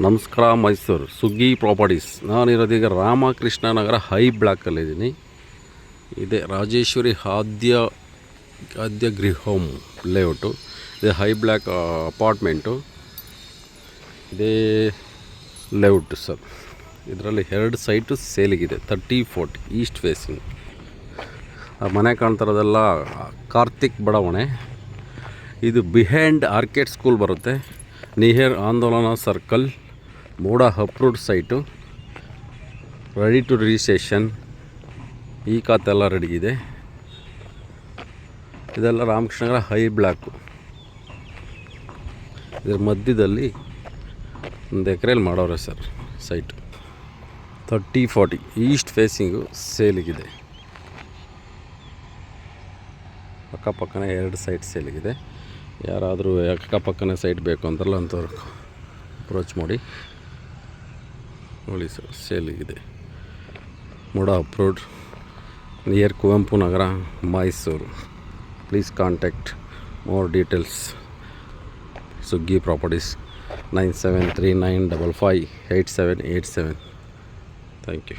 ನಮಸ್ಕಾರ ಮೈಸೂರು ಸುಗ್ಗಿ ಪ್ರಾಪರ್ಟೀಸ್. ನಾನಿರೋದೀಗ ರಾಮಕೃಷ್ಣ ನಗರ ಹೈ ಬ್ಲಾಕಲ್ಲಿದ್ದೀನಿ. ಇದೆ ರಾಜೇಶ್ವರಿ ಆದ್ಯ ಗೃಹೋಮ್ ಲೇಔಟು. ಇದೆ ಹೈ ಬ್ಲಾಕ್ ಅಪಾರ್ಟ್ಮೆಂಟು. ಇದೇ ಲೇಔಟು ಸರ್. ಇದರಲ್ಲಿ 2 ಸೈಟು ಸೇಲಿಗಿದೆ. 30-40 East facing. ಆ ಮನೆ ಕಾಣ್ತಿರೋದೆಲ್ಲ ಕಾರ್ತಿಕ್ ಬಡಾವಣೆ. ಇದು ಬಿಹೈಂಡ್ ಆರ್ಕಿಡ್ ಸ್ಕೂಲ್ ಬರುತ್ತೆ. Near Andolana circle, MUDA approved site, ready to registration. ಈ ಖಾತೆಲ್ಲ ರೆಡಿ ಇದೆ. ಇದೆಲ್ಲ ರಾಮಕೃಷ್ಣ ನಗರ ಹೈ ಬ್ಲಾಕು. ಇದರ ಮಧ್ಯದಲ್ಲಿ 1 ಎಕರೆಯಲ್ಲಿ ಮಾಡೋರೆ ಸರ್ ಸೈಟು. 30-40 ಈಸ್ಟ್ ಫೇಸಿಂಗು ಸೇಲಿಗಿದೆ. ಅಕ್ಕಪಕ್ಕನೇ 2 ಸೈಟ್ ಸೇಲಿಗಿದೆ. ಯಾರಾದರೂ ಅಕ್ಕಪಕ್ಕನೇ ಸೈಟ್ ಬೇಕು ಅಂತಾರಲ್ಲ ಅಂಥವ್ರು ಅಪ್ರೋಚ್ ಮಾಡಿ ನೋಡಿ ಸರ್. ಸೇಲಿಗಿದೆ. MUDA approved, near Kuvempu Nagar, Mysuru. Please contact more details. Suggi properties 9739558787. Thank you.